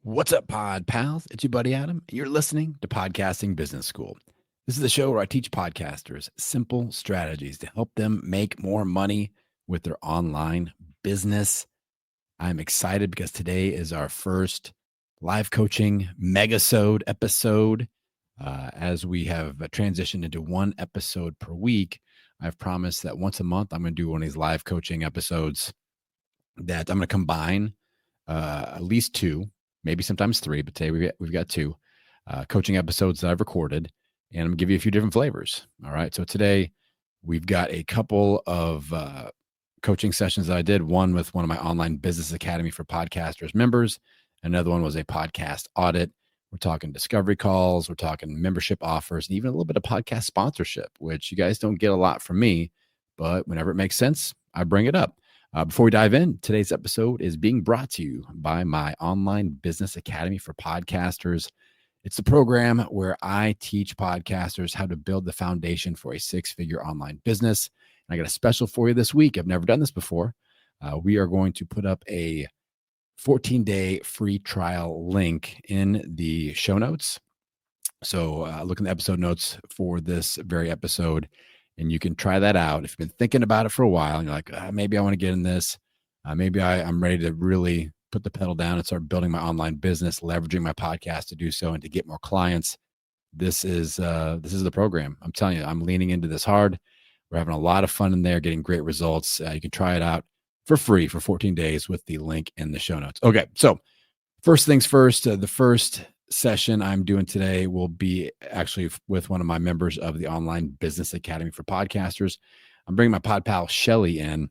What's up, pod pals? It's your buddy Adam. You're listening to Podcasting Business School. This is the show where I teach podcasters simple strategies to help them make more money with their online business. I'm excited because today is our first live coaching megasode episode. As we have transitioned into one episode per week, I've promised that once a month I'm going to do one of these live coaching episodes that I'm going to combine at least two, maybe sometimes three, but today we've got two coaching episodes that I've recorded, and I'm going to give you a few different flavors. All right. So today we've got a couple of coaching sessions that I did. One with one of my online business academy for podcasters members. Another one was a podcast audit. We're talking discovery calls. We're talking membership offers, and even a little bit of podcast sponsorship, which you guys don't get a lot from me, but whenever it makes sense, I bring it up. Before we dive in, today's episode is being brought to you by my online business academy for podcasters. It's the program where I teach podcasters how to build the foundation for a six-figure online business. And I got a special for you this week. I've never done this before. We are going to put up a 14-day free trial link in the show notes. So look in the episode notes for this very episode, and you can try that out. If you've been thinking about it for a while and you're like, maybe I want to get in this, maybe I'm ready to really put the pedal down and start building my online business, leveraging my podcast to do so and to get more clients. This is the program. I'm telling you, I'm leaning into this hard. We're having a lot of fun in there, getting great results. You can try it out for free for 14 days with the link in the show notes. Okay, so first things first, the first session I'm doing today will be actually with one of my members of the Online Business Academy for Podcasters. I'm bringing my pod pal Shelly in,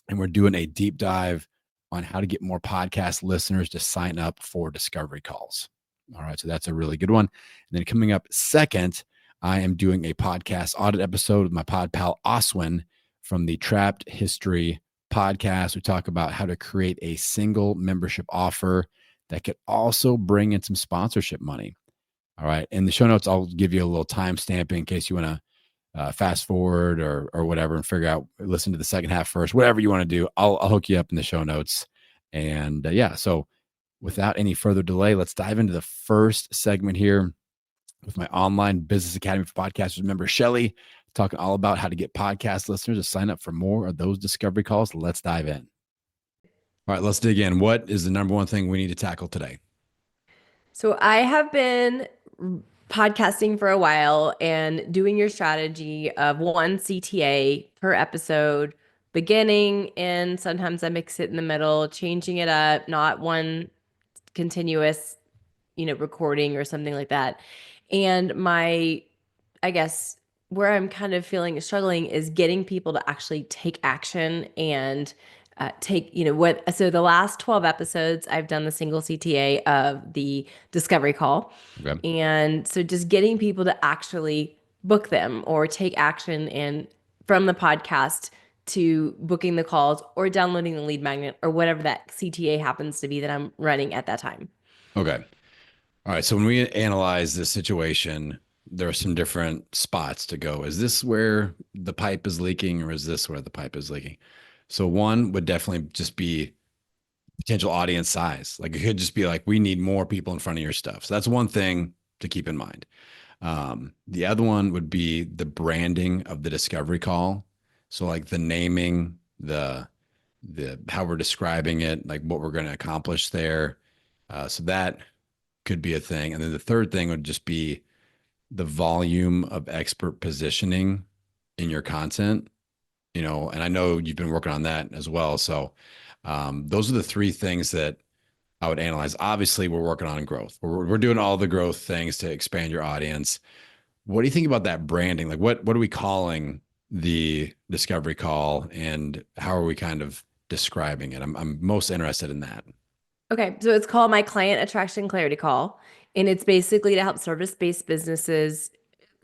and we're doing a deep dive on how to get more podcast listeners to sign up for discovery calls. All right, so that's a really good one. And then coming up second, I am doing a podcast audit episode with my pod pal Oswin from the Trapped History podcast. We talk about how to create a single membership offer that could also bring in some sponsorship money. All right. In the show notes, I'll give you a little timestamp in case you want to fast forward or whatever and figure out, listen to the second half first, whatever you want to do. I'll hook you up in the show notes. And so without any further delay, let's dive into the first segment here with my Online Business Academy for Podcasters member, Shelly, talking all about how to get podcast listeners to sign up for more of those discovery calls. Let's dive in. All right, let's dig in. What is the number one thing we need to tackle today? So I have been podcasting for a while and doing your strategy of one CTA per episode, beginning and sometimes I mix it in the middle, changing it up, not one continuous, recording or something like that. And I guess where I'm kind of feeling struggling is getting people to actually take action and so the last 12 episodes, I've done the single CTA of the discovery call. Okay. And so just getting people to actually book them or take action and from the podcast to booking the calls or downloading the lead magnet or whatever that CTA happens to be that I'm running at that time. Okay. All right. So when we analyze this situation, there are some different spots to go. Is this where the pipe is leaking, or is this where the pipe is leaking? So one would definitely just be potential audience size. Like it could just be like, we need more people in front of your stuff. So that's one thing to keep in mind. The other one would be the branding of the discovery call. So like the naming, the how we're describing it, like what we're going to accomplish there. So that could be a thing. And then the third thing would just be the volume of expert positioning in your content, and I know you've been working on that as well. So those are the three things that I would analyze. Obviously, we're working on growth. We're doing all the growth things to expand your audience. What do you think about that branding? Like what are we calling the discovery call, and how are we kind of describing it? I'm most interested in that. Okay, so it's called my client attraction clarity call, and it's basically to help service-based businesses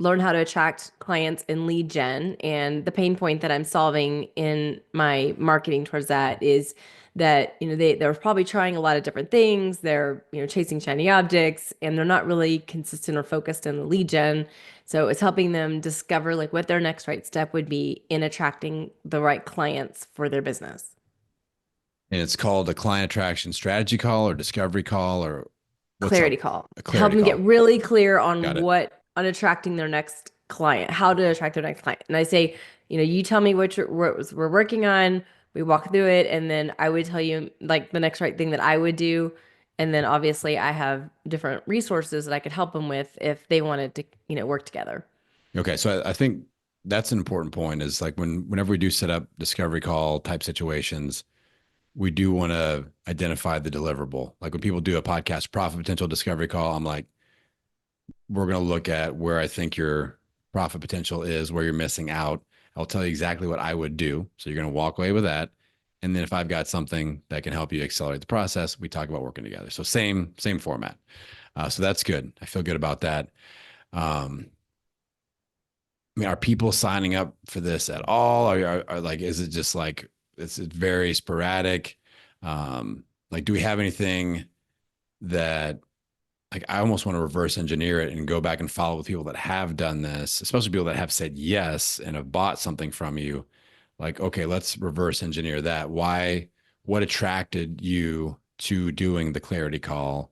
learn how to attract clients and lead gen. And the pain point that I'm solving in my marketing towards that is that, they're probably trying a lot of different things. They're, chasing shiny objects and they're not really consistent or focused in the lead gen. So it's helping them discover like what their next right step would be in attracting the right clients for their business. And it's called a client attraction strategy call or discovery call, or What's up? clarity call. A Help clarity them get call. really clear on Got it. on attracting their next client, how to attract their next client. And I say, you tell me what we're working on, we walk through it, and then I would tell you like the next right thing that I would do. And then obviously I have different resources that I could help them with if they wanted to, work together. Okay. So I think that's an important point is like whenever we do set up discovery call type situations, we do want to identify the deliverable. Like when people do a podcast profit potential discovery call, I'm like, we're going to look at where I think your profit potential is, where you're missing out. I'll tell you exactly what I would do. So you're going to walk away with that. And then if I've got something that can help you accelerate the process, we talk about working together. So same format. So that's good. I feel good about that. Um, I mean, are people signing up for this at all? Are like, is it just like it's very sporadic? Like, do we have anything that like I almost want to reverse engineer it and go back and follow with people that have done this, especially people that have said yes and have bought something from you. Like, okay, let's reverse engineer that. What attracted you to doing the clarity call?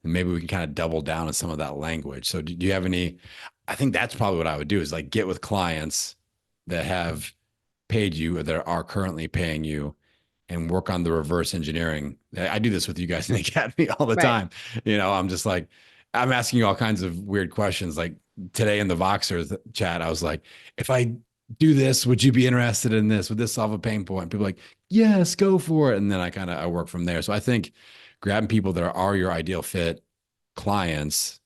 And maybe we can kind of double down on some of that language. So do you have any, I think that's probably what I would do is like get with clients that have paid you or that are currently paying you and work on the reverse engineering. I do this with you guys in the academy all the Right. time. I'm just like, I'm asking you all kinds of weird questions. Like today in the Voxer chat, I was like, if I do this, would you be interested in this? Would this solve a pain point? People are like, yes, go for it. And then I work from there. So I think grabbing people that are your ideal fit clients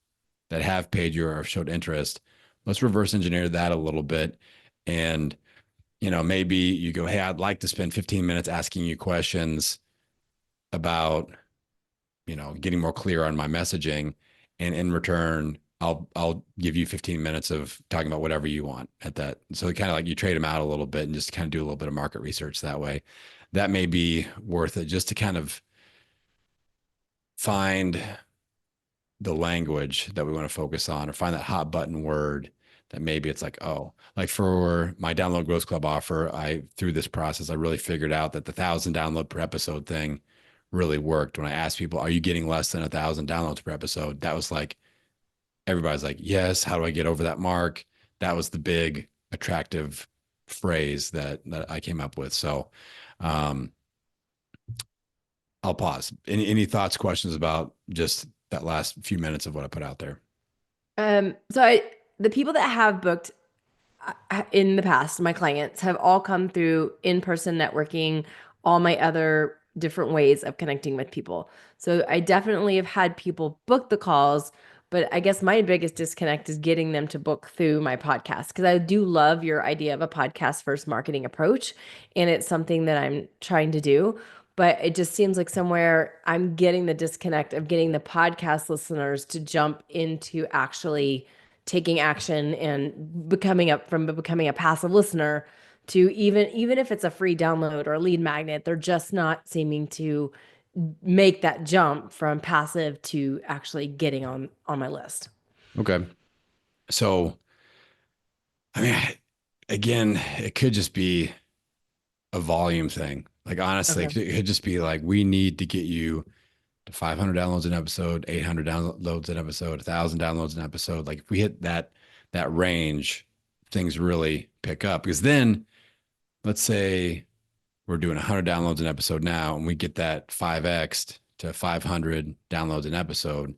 that have paid you or showed interest, let's reverse engineer that a little bit. And maybe you go, hey, I'd like to spend 15 minutes asking you questions about, getting more clear on my messaging. And in return, I'll give you 15 minutes of talking about whatever you want at that. So kind of like you trade them out a little bit and just kind of do a little bit of market research that way. That may be worth it just to kind of find the language that we want to focus on or find that hot button word that maybe it's like, oh, like for my download growth club offer, through this process, I really figured out that the 1,000 download per episode thing really worked. When I asked people, are you getting less than 1,000 downloads per episode? That was like, everybody's like, yes. How do I get over that mark? That was the big attractive phrase that I came up with. So, um, I'll pause. Any thoughts, questions about just that last few minutes of what I put out there? The people that have booked in the past, my clients have all come through in-person networking, all my other different ways of connecting with people. So I definitely have had people book the calls, but I guess my biggest disconnect is getting them to book through my podcast because I do love your idea of a podcast first marketing approach, and it's something that I'm trying to do. But it just seems like somewhere I'm getting the disconnect of getting the podcast listeners to jump into actually taking action and becoming a passive listener to even if it's a free download or a lead magnet, they're just not seeming to make that jump from passive to actually getting on my list. Okay. So, I mean, again, it could just be a volume thing. Like, honestly, Okay. it could just be like, we need to get you to 500 downloads an episode, 800 downloads an episode, 1,000 downloads an episode. Like, if we hit that range, things really pick up. Because then, let's say we're doing 100 downloads an episode now, and we get that 5x to 500 downloads an episode.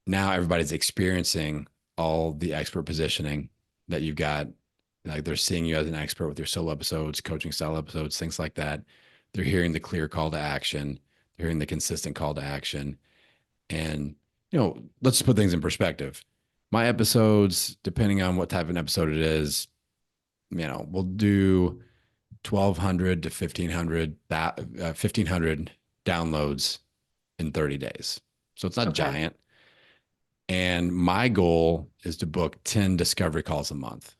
Now everybody's experiencing all the expert positioning that you've got. Like they're seeing you as an expert with your solo episodes, coaching style episodes, things like that. They're hearing the clear call to action. They're hearing the consistent call to action. And, let's put things in perspective. My episodes, depending on what type of an episode it is, we'll do 1,200 to 1,500 downloads in 30 days. So it's not Okay. giant. And my goal is to book 10 discovery calls a month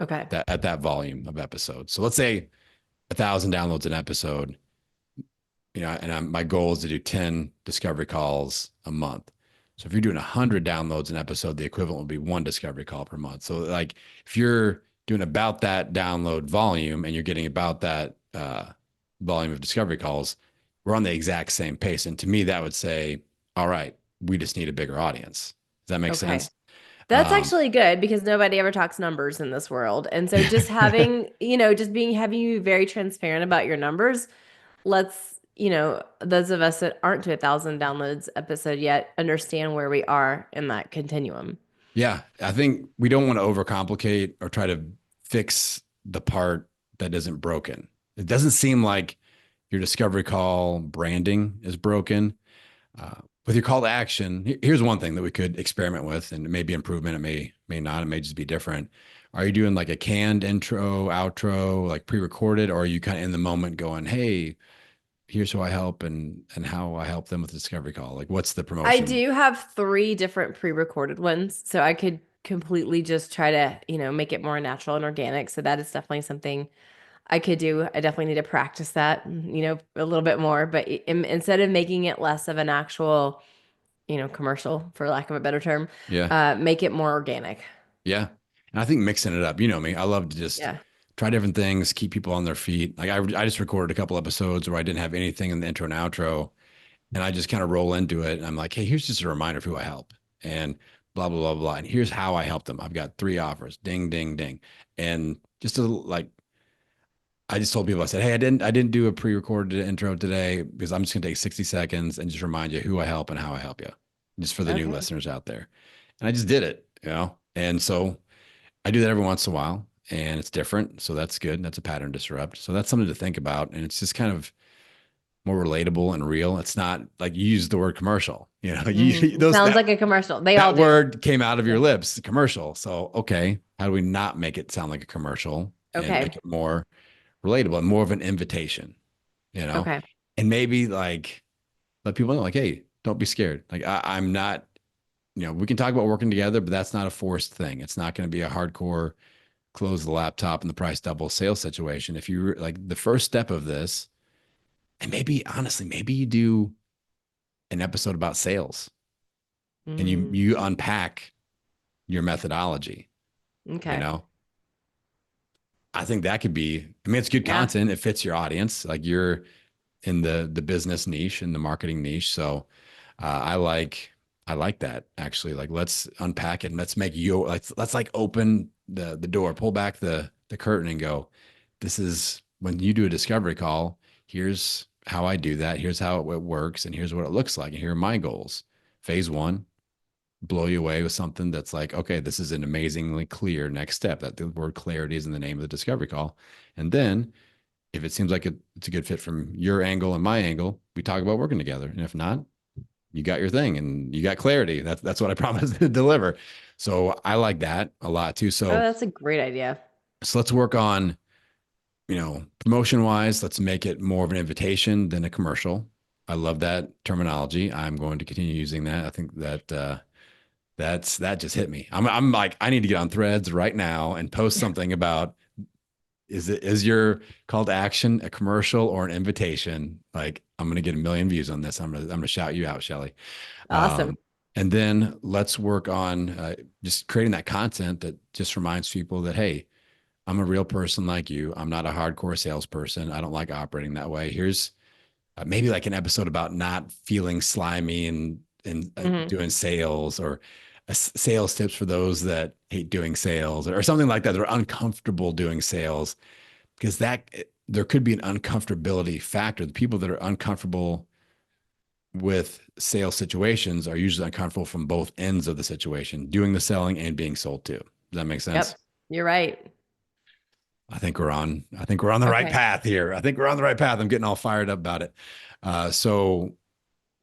Okay. at that volume of episodes. So let's say 1,000 downloads an episode, and my goal is to do 10 discovery calls a month. So if you're doing 100 downloads an episode, the equivalent would be one discovery call per month. So like if you're doing about that download volume and you're getting about that volume of discovery calls, we're on the exact same pace. And to me, that would say, all right, We just need a bigger audience. Does that make Okay. sense? That's actually good because nobody ever talks numbers in this world. And so just having, just having you very transparent about your numbers lets, those of us that aren't to 1,000 downloads episode yet understand where we are in that continuum. Yeah, I think we don't want to overcomplicate or try to fix the part that isn't broken. It doesn't seem like your discovery call branding is broken. With your call to action, here's one thing that we could experiment with, and it may be improvement, it may not, it may just be different. Are you doing like a canned intro, outro, like pre-recorded, or are you kind of in the moment going, "Hey, here's who I help and how I help them with the discovery call"? Like, what's the I promotion? do have three different pre-recorded ones, so I could completely just try to, make it more natural and organic. So that is definitely something I could do. I definitely need to practice that, a little bit more. But instead of making it less of an actual, commercial, for lack of a better term, Yeah. make it more organic. Yeah. And I think mixing it up, you know me, I love to just Yeah. try different things, keep people on their feet. Like I just recorded a couple episodes where I didn't have anything in the intro and outro, and I just kind of roll into it. And I'm like, hey, here's just a reminder of who I help and blah, blah, blah, blah. And here's how I help them. I've got 3 offers, ding, ding, ding. And just to like, I just told people, I said, hey, I didn't do a pre-recorded intro today because I'm just gonna take 60 seconds and just remind you who I help and how I help you, just for the new Okay. listeners out there. And I just did it, And so I do that every once in a while and it's different. So that's good. That's a pattern disrupt. So that's something to think about. And it's just kind of more relatable and real. It's not like you use the word commercial, It those sounds like a commercial. They all that do. word came out of your Yeah. lips, commercial. So, okay, how do we not make it sound like a commercial and make Okay. it more relatable and more of an invitation, you know? Okay. And maybe like let people know, like, hey, don't be scared. Like I'm not, we can talk about working together, but that's not a forced thing. It's not going to be a hardcore close the laptop and the price double sales situation. If you like the first step of this, and maybe honestly, maybe you do an episode about sales and you Mm, you unpack your methodology, you okay. know. I think that could be, I mean, it's good Yeah. content. It fits your audience. Like you're in the business niche and the marketing niche. So I like that actually. Like let's unpack it and let's make you let's like open the door, pull back the curtain and go, this is when you do a discovery call, here's how I do that. Here's how it works, and here's what it looks like. And here are my goals. Phase one, blow you away with something that's like, okay, this is an amazingly clear next step. That the word clarity is in the name of the discovery call. And then if it seems like it's a good fit from your angle and my angle, we talk about working together. And if not, you got your thing and you got clarity. That's what I promised to deliver. So I like that a lot too. Oh, So that's a great idea. let's work on, promotion wise, let's make it more of an invitation than a commercial. I love that terminology. I'm going to continue using that. I think that that just hit me. I'm like, I need to get on Threads right now and post something about, is your call to action a commercial or an invitation? Like I'm gonna get a million views on this. I'm gonna shout you out, Shelly. Awesome. And then let's work on just creating that content that just reminds people that, hey, I'm a real person like you. I'm not a hardcore salesperson. I don't like operating that way. Here's maybe like an episode about not feeling slimy and Hmm. doing sales, or sales tips for those that hate doing sales, or something like that. They're uncomfortable doing sales because that there could be an uncomfortability factor. The people that are uncomfortable with sales situations are usually uncomfortable from both ends of the situation, doing the selling and being sold to. Does that make sense? Yep. You're right. I think we're on the right Okay. path here. I think we're on the right path. I'm getting all fired up about it. So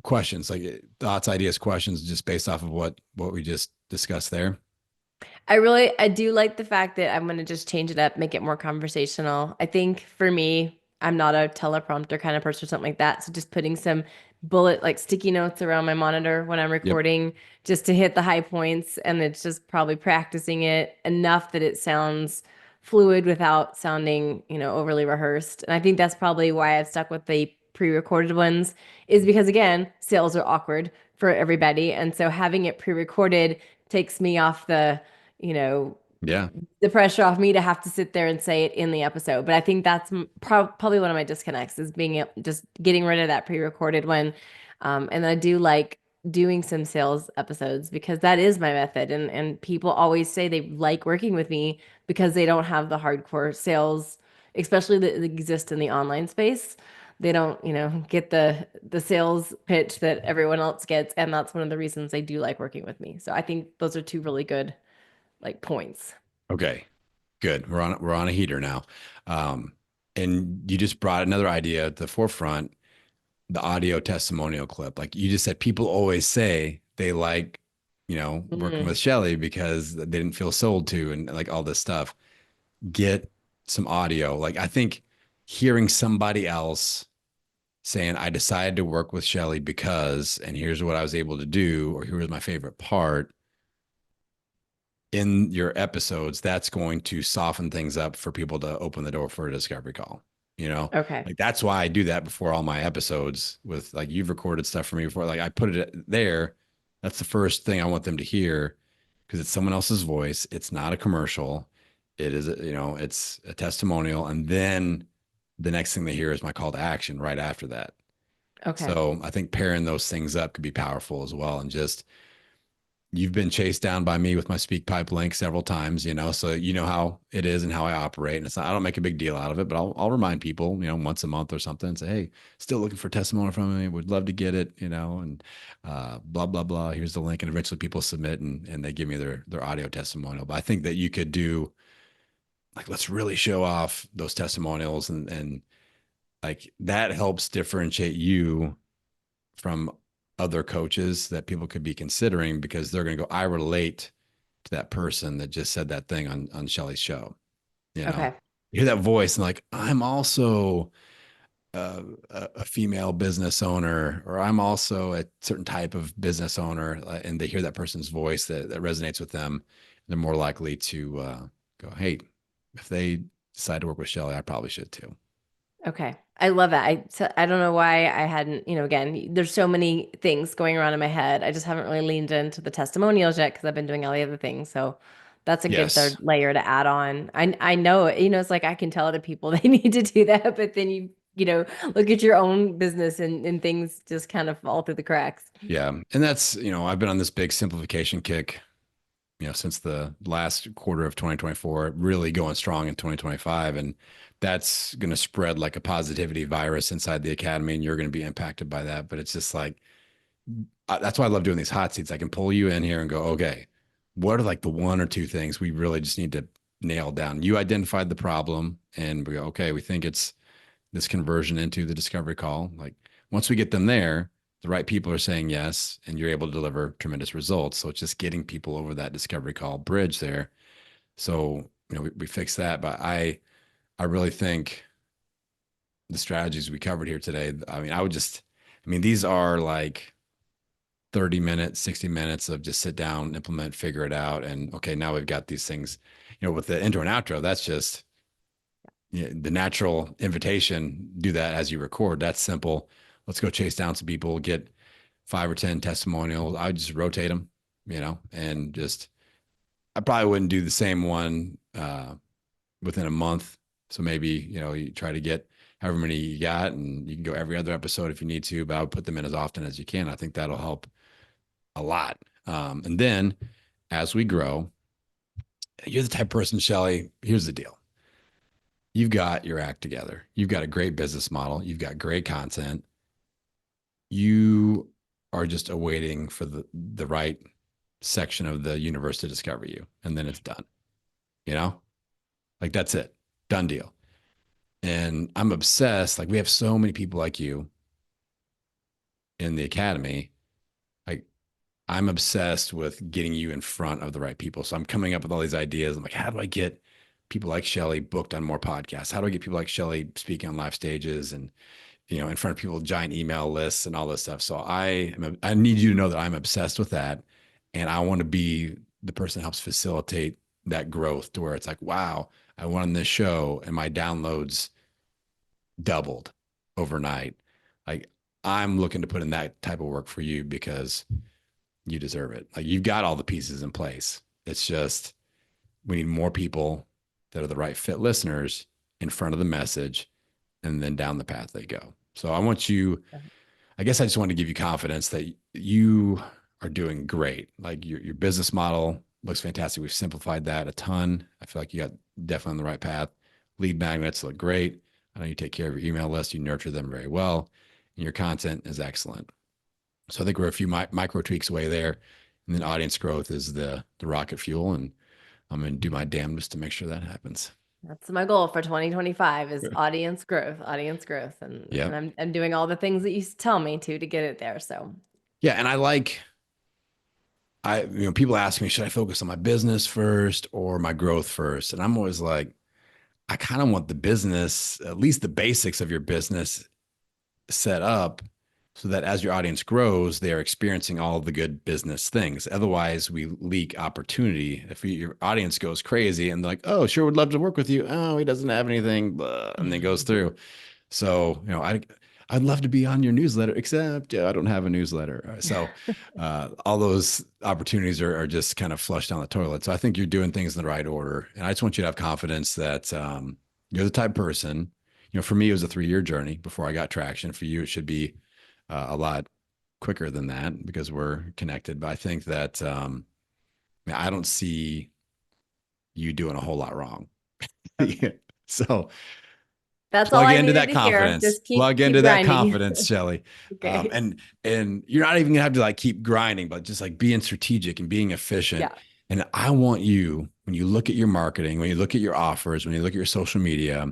questions, like thoughts, ideas, questions, just based off of what we just discussed there. I do like the fact that I'm going to just change it up, make it more conversational. I think for me, I'm not a teleprompter kind of person or something like that. So just putting some like sticky notes around my monitor when I'm Yep. recording just to hit the high points. And it's just probably practicing it enough that it sounds fluid without sounding, overly rehearsed. And I think that's probably why I've stuck with the pre-recorded ones is because again, sales are awkward for everybody. And so having it pre-recorded takes me off you know, Yeah. the pressure off me to have to sit there and say it in the episode. But I think that's probably one of my disconnects is just getting rid of that pre-recorded one. And I do like doing some sales episodes because that is my method. And people always say they like working with me because they don't have the hardcore sales, especially that exist in the online space. They don't, get the sales pitch that everyone else gets. And that's one of the reasons they do like working with me. So I think those are two really good like points. Okay, good. We're on a heater now. Um, and you just brought another idea at the forefront, the audio testimonial clip. Like you just said, people always say they like, working Mm, with Shelly because they didn't feel sold to and like all this stuff. Get some audio. Like I think hearing somebody else saying, I decided to work with Shelly because, and here's what I was able to do, or here was my favorite part in your episodes, that's going to soften things up for people to open the door for a discovery call. okay. Like that's why I do that before all my episodes with like you've recorded stuff for me before. Like I put it there. That's the first thing I want them to hear because it's someone else's voice. It's not a commercial. It is, it's a testimonial. And then the next thing they hear is my call to action right after that. Okay. So I think pairing those things up could be powerful as well. And just you've been chased down by me with my speak pipe link several times, so you know how it is and how I operate. And it's not, I don't make a big deal out of it, but I'll remind people, once a month or something and say, hey, still looking for testimony from me. Would love to get it, and blah, blah, blah. Here's the link. And eventually people submit and they give me their audio testimonial. But I think that you could do like, let's really show off those testimonials and like that helps differentiate you from other coaches that people could be considering because they're going to go, I relate to that person that just said that thing on Shelly's show. You know, Okay. you hear that voice and like, I'm also a female business owner, or I'm also a certain type of business owner. And they hear that person's voice that resonates with them. They're more likely to go, hey, if they decide to work with Shelly, I probably should too. Okay. I love it. I don't know why I hadn't, again, there's so many things going around in my head. I just haven't really leaned into the testimonials yet because I've been doing all the other things. So that's a good third Yes. layer to add on. I know, it's like I can tell other people they need to do that, but then look at your own business and things just kind of fall through the cracks. Yeah. And that's, I've been on this big simplification kick since the last quarter of 2024, really going strong in 2025. And that's going to spread like a positivity virus inside the academy, and you're going to be impacted by that. But it's just like, that's why I love doing these hot seats. I can pull you in here and go, okay, what are like the one or two things we really just need to nail down? You identified the problem, and we go, okay, we think it's this conversion into the discovery call. Like once we get them there, the right people are saying yes, and you're able to deliver tremendous results. So it's just getting people over that discovery call bridge there. So, we fix that. But I really think the strategies we covered here today, these are like 30 minutes, 60 minutes of just sit down, implement, figure it out. And okay, now we've got these things, with the intro and outro, that's just the natural invitation. Do that as you record. That's simple. Let's go chase down some people, get 5 or 10 testimonials. I would just rotate them, and just, I probably wouldn't do the same one within a month. So maybe, you try to get however many you got, and you can go every other episode if you need to, but I would put them in as often as you can. I think that'll help a lot. And then as we grow, you're the type of person, Shelly, here's the deal. You've got your act together. You've got a great business model. You've got great content. You are just awaiting for the right section of the universe to discover you. And then it's done, you know, like that's it. Done deal. And I'm obsessed. Like we have so many people like you in the academy. Like I'm obsessed with getting you in front of the right people. So I'm coming up with all these ideas. I'm like, how do I get people like Shelly booked on more podcasts? How do I get people like Shelly speaking on live stages and, in front of people, giant email lists and all this stuff. So I need you to know that I'm obsessed with that. And I want to be the person that helps facilitate that growth to where it's like, wow, I went on this show and my downloads doubled overnight. Like I'm looking to put in that type of work for you because you deserve it. Like you've got all the pieces in place. It's just, we need more people that are the right fit listeners in front of the message and then down the path they go. So I want you I guess I just wanted to give you confidence that you are doing great. Like your business model looks fantastic. We've simplified that a ton. I feel like you got definitely on the right path. Lead magnets look great. I know you take care of your email list. You nurture them very well. And your content is excellent. So I think we're a few micro tweaks away there. And then audience growth is the rocket fuel. And I'm going to do my damnedest to make sure that happens. That's my goal for 2025 is audience growth. Yeah. And I'm doing all the things that you tell me to get it there. So Yeah. And people ask me, should I focus on my business first or my growth first? And I'm always like, I kind of want the business, at least the basics of your business set up so that as your audience grows, they're experiencing all the good business things. Otherwise, we leak opportunity. If your audience goes crazy and they're like, oh, sure, would love to work with you. Oh, he doesn't have anything, blah, and then goes through. So, I'd love to be on your newsletter, except I don't have a newsletter. So all those opportunities are just kind of flushed down the toilet. So I think you're doing things in the right order. And I just want you to have confidence that you're the type of person, for me, it was a 3-year journey before I got traction. For you, it should be a lot quicker than that because we're connected. But I think that I don't see you doing a whole lot wrong. okay. So That's all plug I into needed that to hear. confidence. Just keep Plug into that grinding. confidence, Shelly. Okay. And you're not even gonna have to like keep grinding, but just like being strategic and being efficient. Yeah. And I want you, when you look at your marketing, when you look at your offers, when you look at your social media,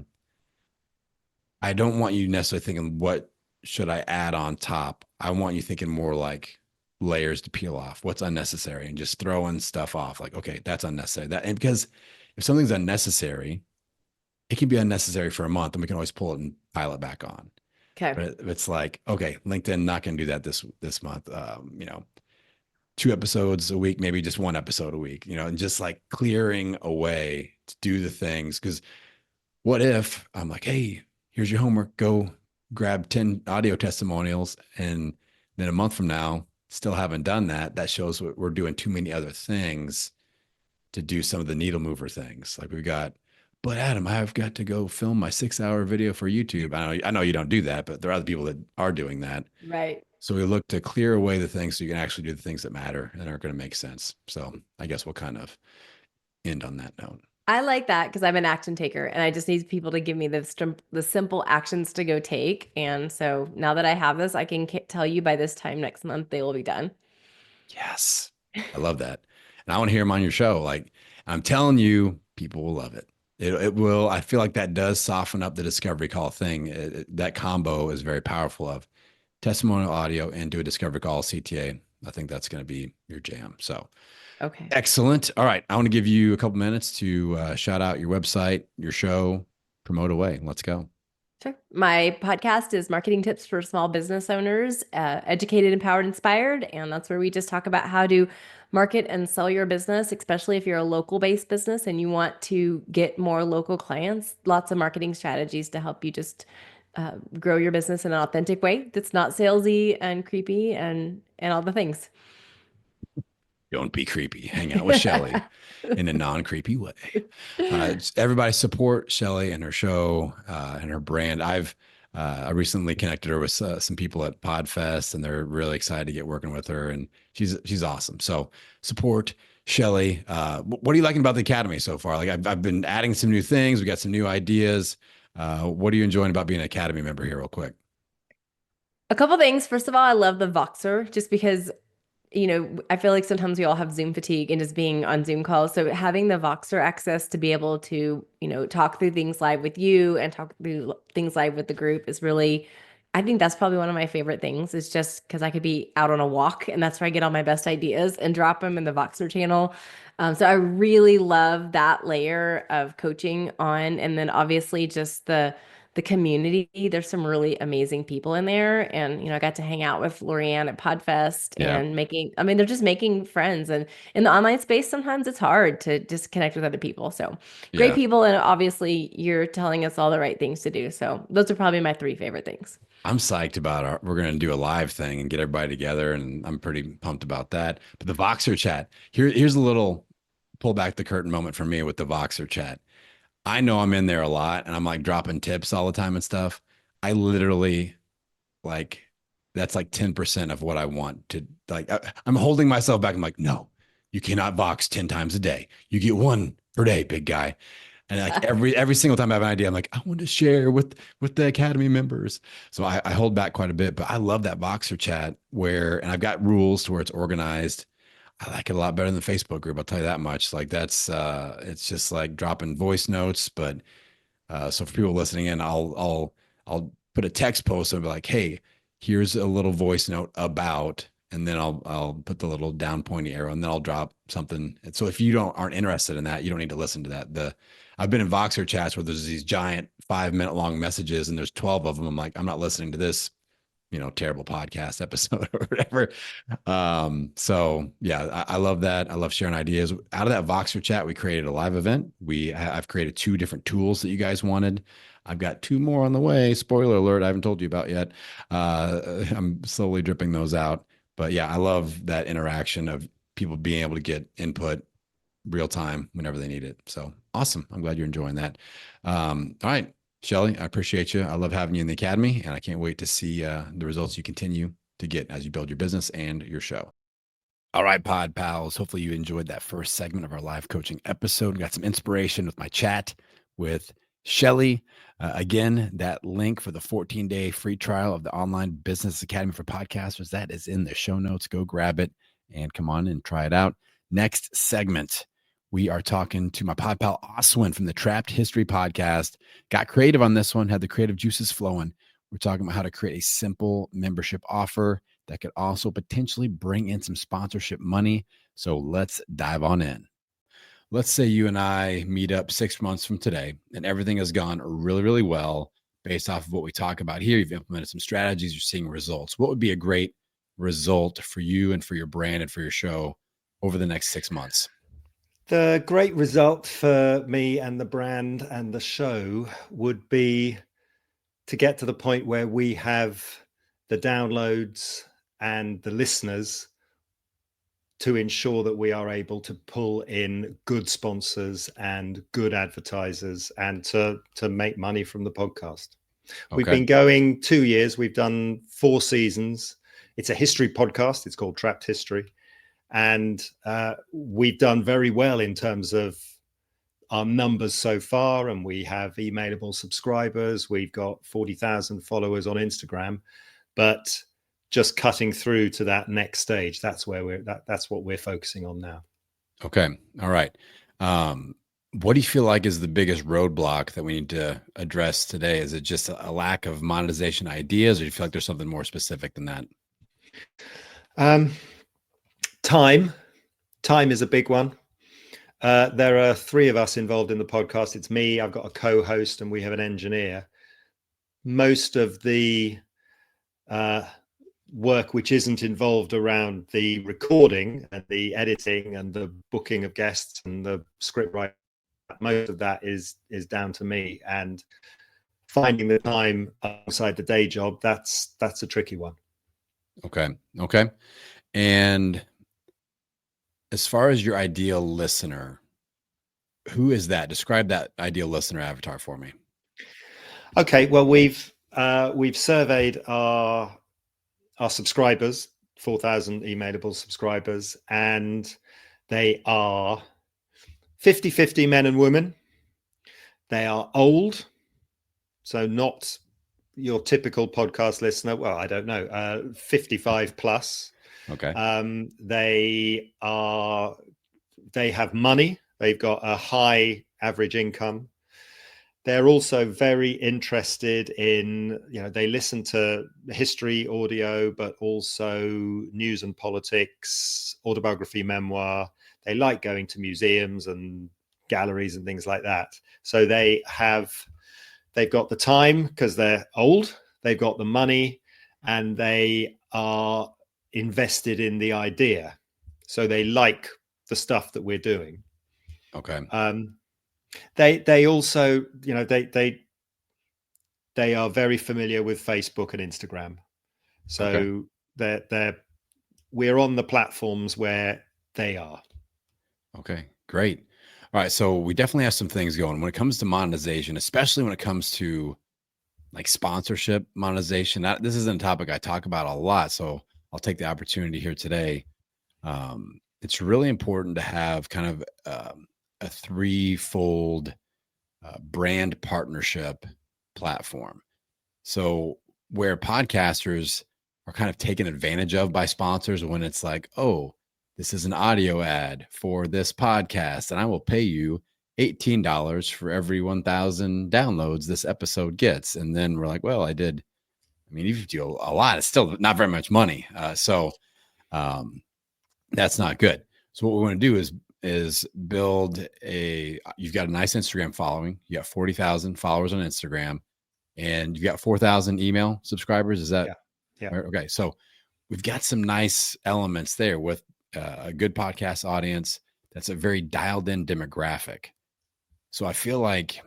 I don't want you necessarily thinking, what should I add on top? I want you thinking more like layers to peel off, what's unnecessary, and just throwing stuff off. Like, okay, that's unnecessary. And because if something's unnecessary, it can be unnecessary for a month and we can always pull it and pile it back on. Okay. But it's like, okay, LinkedIn not going to do that this month. 2 episodes a week, maybe just 1 episode a week, and just like clearing away to do the things. Because what if I'm like, hey, here's your homework, go grab 10 audio testimonials, and then a month from now, still haven't done that. That shows we're doing too many other things to do some of the needle mover things. Like but Adam, I've got to go film my 6-hour video for YouTube. I know you don't do that, but there are other people that are doing that. Right. So we look to clear away the things so you can actually do the things that matter and are going to make sense. So I guess we'll kind of end on that note. I like that because I'm an action taker and I just need people to give me the simple actions to go take. And so now that I have this, I can tell you by this time next month they will be done. Yes. I love that. And I want to hear them on your show. Like I'm telling you, people will love it. It will. I feel like that does soften up the discovery call thing. That combo is very powerful of testimonial audio and do a discovery call CTA. I think that's going to be your jam. So Okay. excellent. All right. I want to give you a couple minutes to shout out your website, your show, promote away. Let's go. Sure. My podcast is Marketing Tips for Small Business Owners, Educated, Empowered, Inspired. And that's where we just talk about how to market and sell your business, especially if you're a local based business and you want to get more local clients. Lots of marketing strategies to help you just grow your business in an authentic way that's not salesy and creepy and all the things. Don't be creepy. Hang out with Shelly in a non-creepy way. Everybody support Shelly and her show and her brand. I recently connected her with some people at Podfest, and they're really excited to get working with her. And she's awesome. So support Shelly. What are you liking about the Academy so far? Like I've been adding some new things. We got some new ideas. What are you enjoying about being an Academy member here, real quick? A couple things. First of all, I love the Voxer just because I feel like sometimes we all have Zoom fatigue and just being on Zoom calls. So having the Voxer access to be able to, talk through things live with you and talk through things live with the group is really, I think that's probably one of my favorite things. Is just because I could be out on a walk and that's where I get all my best ideas and drop them in the Voxer channel. So I really love that layer of coaching on, and then obviously just the community. There's some really amazing people in there. And, I got to hang out with Lorianne at Podfest and they're just making friends. And in the online space, sometimes it's hard to just connect with other people. So great people. And obviously you're telling us all the right things to do. So those are probably my 3 favorite things. I'm psyched about we're going to do a live thing and get everybody together. And I'm pretty pumped about that. But the Voxer chat, here's a little pull back the curtain moment for me with the Voxer chat. I know I'm in there a lot and I'm like dropping tips all the time and stuff. I literally like that's like 10% of what I want to like. I'm holding myself back. I'm like, no, you cannot Vox 10 times a day. You get one per day, big guy. And like every single time I have an idea, I'm like, I want to share with the Academy members. So I hold back quite a bit, but I love that Voxer chat and I've got rules to where it's organized. I like it a lot better than the Facebook group. I'll tell you that much. Like it's just like dropping voice notes. But so for people listening in, I'll put a text post and be like, hey, here's a little voice note about, and then I'll put the little down pointy arrow, and then I'll drop something. And so if you aren't interested in that, you don't need to listen to that. I've been in Voxer chats where there's these giant 5-minute long messages and there's 12 of them. I'm like, I'm not listening to this, terrible podcast episode or whatever. So yeah, I love that. I love sharing ideas. Out of that Voxer chat, we created a live event. I've created 2 different tools that you guys wanted. I've got 2 more on the way. Spoiler alert, I haven't told you about yet. I'm slowly dripping those out. But yeah, I love that interaction of people being able to get input real time whenever they need it. So awesome. I'm glad you're enjoying that. All right, Shelly, I appreciate you. I love having you in the Academy, and I can't wait to see the results you continue to get as you build your business and your show. All right, Pod Pals. Hopefully you enjoyed that first segment of our live coaching episode. Got some inspiration with my chat with Shelly. Again, that link for the 14-day free trial of the Online Business Academy for Podcasters, that is in the show notes. Go grab it and come on and try it out. Next segment, we are talking to my pod pal Oswin from the Trapped History podcast. Got creative on this one, had the creative juices flowing. We're talking about how to create a simple membership offer that could also potentially bring in some sponsorship money. So let's dive on in. Let's say you and I meet up 6 months from today and everything has gone really, really well based off of what we talk about here. You've implemented some strategies, you're seeing results. What would be a great result for you and for your brand and for your show over the next 6 months? The great result for me and the brand and the show would be to get to the point where we have the downloads and the listeners to ensure that we are able to pull in good sponsors and good advertisers and to make money from the podcast. Okay. We've been going 2 years. We've done 4 seasons. It's a history podcast. It's called Trapped History. And we've done very well in terms of our numbers so far. And we have emailable subscribers. We've got 40,000 followers on Instagram. But just cutting through to that next stage, that's where that's what we're focusing on now. Okay. All right. What do you feel like is the biggest roadblock that we need to address today? Is it just a lack of monetization ideas, or do you feel like there's something more specific than that? Time is a big one. There are 3 of us involved in the podcast. It's me, I've got a co-host, and we have an engineer. Most of the work which isn't involved around the recording and the editing and the booking of guests and the script writing, most of that is down to me. And finding the time outside the day job, that's a tricky one. Okay. And as far as your ideal listener, who is that? Describe that ideal listener avatar for me. Okay. Well, we've surveyed our subscribers, 4,000 emailable subscribers, and they are 50-50 men and women. They are old, so not your typical podcast listener. Well, I don't know, 55 plus. Okay. They have money. They've got a high average income. They're also very interested in, they listen to history audio, but also news and politics, autobiography, memoir. They like going to museums and galleries and things like that. So they've got the time because they're old, they've got the money, and they are invested in the idea. So they like the stuff that we're doing. Okay. They also, they are very familiar with Facebook and Instagram. So okay. We're on the platforms where they are. Okay, great. All right. So we definitely have some things going when it comes to monetization, especially when it comes to like sponsorship monetization. This isn't a topic I talk about a lot, so I'll take the opportunity here today. It's really important to have kind of a threefold brand partnership platform. So where podcasters are kind of taken advantage of by sponsors when it's like, oh, this is an audio ad for this podcast, and I will pay you $18 for every 1,000 downloads this episode gets. And then we're like, well, even if you do a lot, it's still not very much money. So that's not good. So what we want to do is build you've got a nice Instagram following. You got 40,000 followers on Instagram, and you've got 4,000 email subscribers. Is that? Yeah. Okay. So we've got some nice elements there with a good podcast audience. That's a very dialed in demographic. So I feel like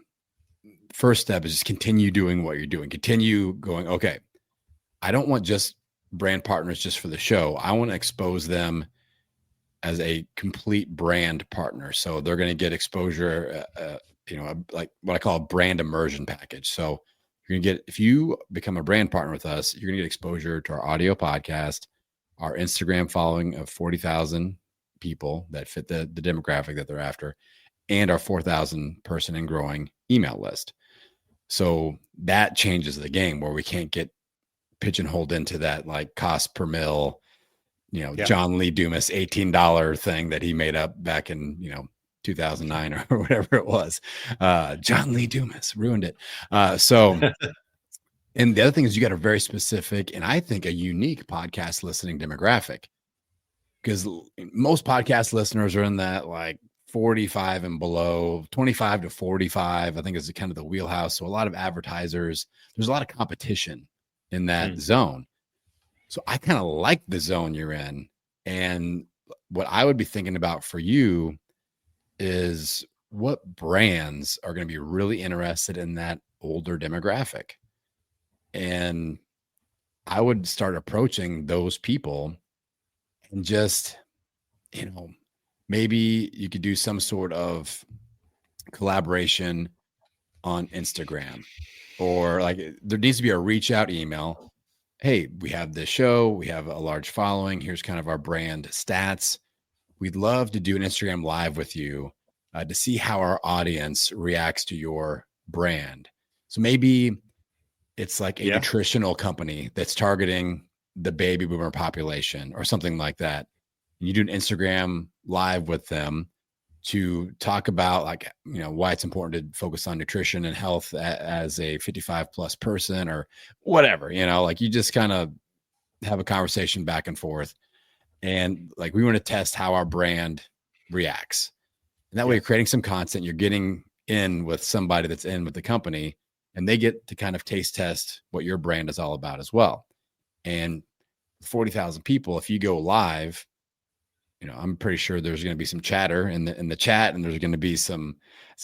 first step is just continue doing what you're doing. Continue going, okay, I don't want just brand partners just for the show. I want to expose them as a complete brand partner. So they're going to get exposure, like what I call a brand immersion package. So you're going to get, if you become a brand partner with us, you're going to get exposure to our audio podcast, our Instagram following of 40,000 people that fit the demographic that they're after, and our 4,000 person and growing email list. So that changes the game where we can't get pigeonholed into that like cost per mil, John Lee Dumas $18 thing that he made up back in, 2009 or whatever it was. John Lee Dumas ruined it. And the other thing is you got a very specific and I think a unique podcast listening demographic, because most podcast listeners are in that like 45 and below, 25 to 45, I think is kind of the wheelhouse. So a lot of advertisers, there's a lot of competition in that zone. So I kind of like the zone you're in. And what I would be thinking about for you is what brands are going to be really interested in that older demographic. And I would start approaching those people and just, maybe you could do some sort of collaboration on Instagram, or like there needs to be a reach out email. Hey, we have this show. We have a large following. Here's kind of our brand stats. We'd love to do an Instagram live with you to see how our audience reacts to your brand. So maybe it's like a nutritional company that's targeting the baby boomer population or something like that. And you do an Instagram live with them to talk about why it's important to focus on nutrition and health as a 55 plus person or whatever, you just kind of have a conversation back and forth. And like, we want to test how our brand reacts. And that way you're creating some content, you're getting in with somebody that's in with the company, and they get to kind of taste test what your brand is all about as well. And 40,000 people, if you go live, I'm pretty sure there's going to be some chatter in the chat, and there's going to be some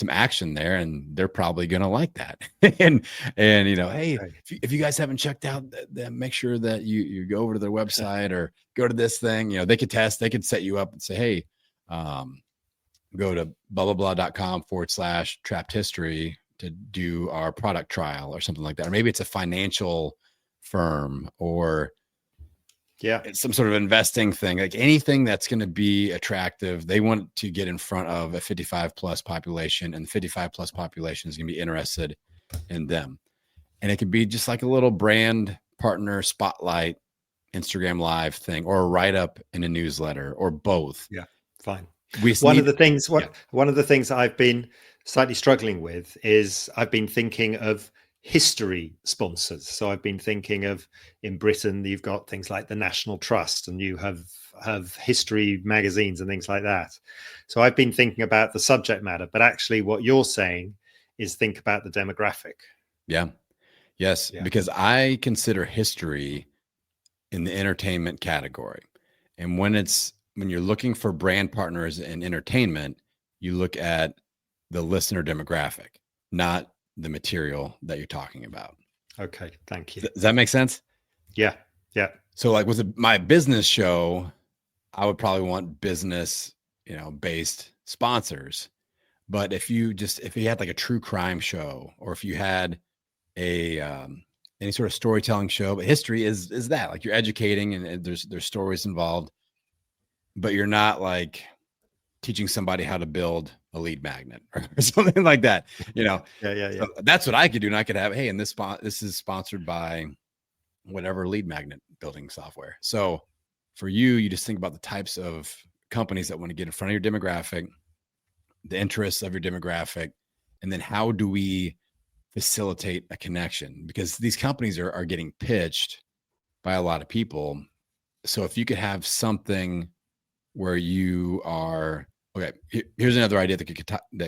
action there, and they're probably going to like that. and hey, if you guys haven't checked out them, make sure that you go over to their website or go to this thing. They could test, they could set you up and say, hey, go to blah/trapped history to do our product trial or something like that. Or maybe it's a financial firm or it's some sort of investing thing, like anything that's going to be attractive. They want to get in front of a 55 plus population, and the 55 plus population is going to be interested in them. And it could be just like a little brand partner spotlight Instagram live thing, or a write up in a newsletter, or both. Yeah, fine. One of the things I've been slightly struggling with is I've been thinking of history sponsors. So I've been thinking of, in Britain, you've got things like the National Trust, and you have history magazines and things like that. So I've been thinking about the subject matter, but actually what you're saying is think about the demographic. Yeah. Yes. Yeah. Because I consider history in the entertainment category. And when you're looking for brand partners in entertainment, you look at the listener demographic, not the material that you're talking about. Okay. Thank you. Does that make sense? Yeah. Yeah. So like with my business show, I would probably want business, based sponsors. But if you had like a true crime show, or if you had any sort of storytelling show, but history is that, like, you're educating and there's stories involved, but you're not like teaching somebody how to build a lead magnet or something like that, Yeah. So that's what I could do. And I could have, hey, and this is sponsored by whatever lead magnet building software. So for you just think about the types of companies that want to get in front of your demographic, the interests of your demographic, and then how do we facilitate a connection? Because these companies are getting pitched by a lot of people. So if you could have something where you are, okay, here's another idea that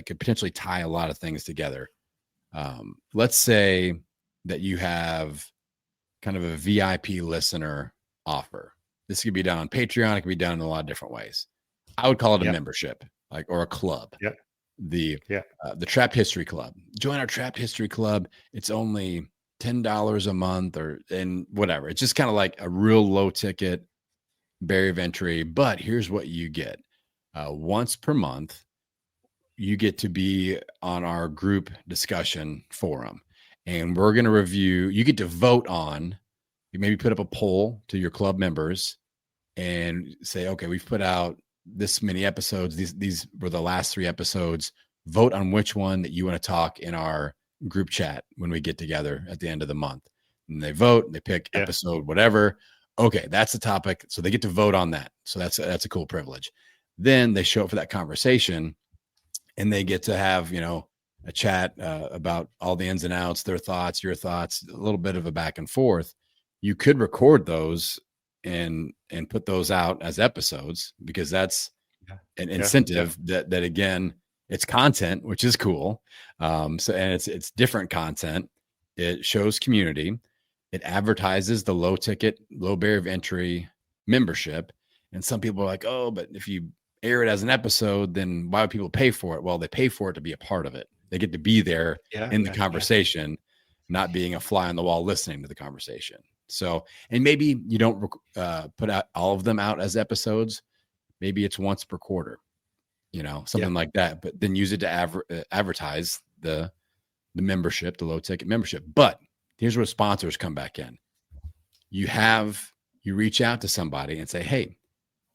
could potentially tie a lot of things together. Let's say that you have kind of a VIP listener offer. This could be done on Patreon. It could be done in a lot of different ways. I would call it a membership, or a club. Yep. The Trapped History Club. Join our Trapped History Club. It's only $10 a month and whatever. It's just kind of like a real low ticket barrier of entry. But here's what you get. Once per month, you get to be on our group discussion forum. And we're going to review, you get to vote on, you maybe put up a poll to your club members and say, okay, we've put out this many episodes. These were the last 3 episodes. Vote on which one that you want to talk in our group chat when we get together at the end of the month. And they vote, they pick episode, whatever. Okay, that's the topic. So they get to vote on that. So that's a cool privilege. Then they show up for that conversation and they get to have, a chat about all the ins and outs, their thoughts, your thoughts, a little bit of a back and forth. You could record those and put those out as episodes, because that's an incentive that again, it's content, which is cool. And it's different content. It shows community. It advertises the low ticket, low barrier of entry membership. And some people are like, oh, but if you air it as an episode, then why would people pay for it? Well, they pay for it to be a part of it. They get to be there in the conversation, not being a fly on the wall listening to the conversation. So, and maybe you don't put out all of them out as episodes. Maybe it's once per quarter, something like that. But then use it to advertise the membership, the low ticket membership. But here's where sponsors come back in. You reach out to somebody and say, hey,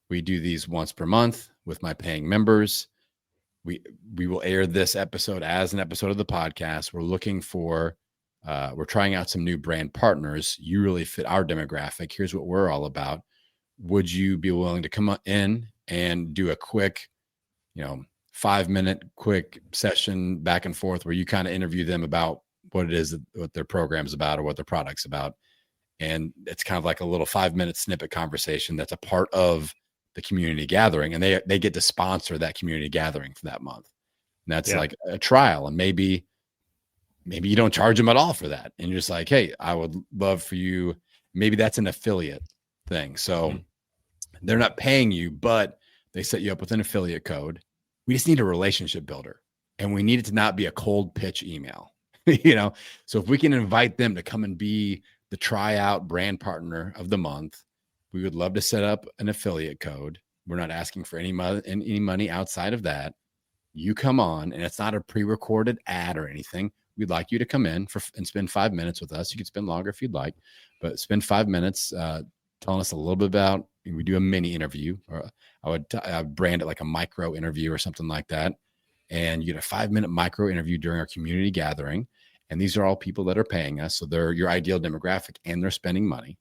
we do these once per month with my paying members. We will air this episode as an episode of the podcast. We're looking for, we're trying out some new brand partners. You really fit our demographic. Here's what we're all about. Would you be willing to come in and do a quick, 5-minute quick session back and forth where you kind of interview them about what it is, what their program's about or what their product's about. And it's kind of like a little 5-minute snippet conversation that's a part of the community gathering, and they get to sponsor that community gathering for that month. And that's like a trial. And maybe you don't charge them at all for that. And you're just like, hey, I would love for you. Maybe that's an affiliate thing. So they're not paying you, but they set you up with an affiliate code. We just need a relationship builder, and we need it to not be a cold pitch email, So if we can invite them to come and be the tryout brand partner of the month, we would love to set up an affiliate code. We're not asking for any money outside of that. You come on, and it's not a pre-recorded ad or anything. We'd like you to come in and spend 5 minutes with us. You could spend longer if you'd like, but spend 5 minutes telling us a little bit about. We do a mini interview, or I would brand it like a micro interview or something like that. And you get a 5-minute micro interview during our community gathering. And these are all people that are paying us, so they're your ideal demographic, and they're spending money.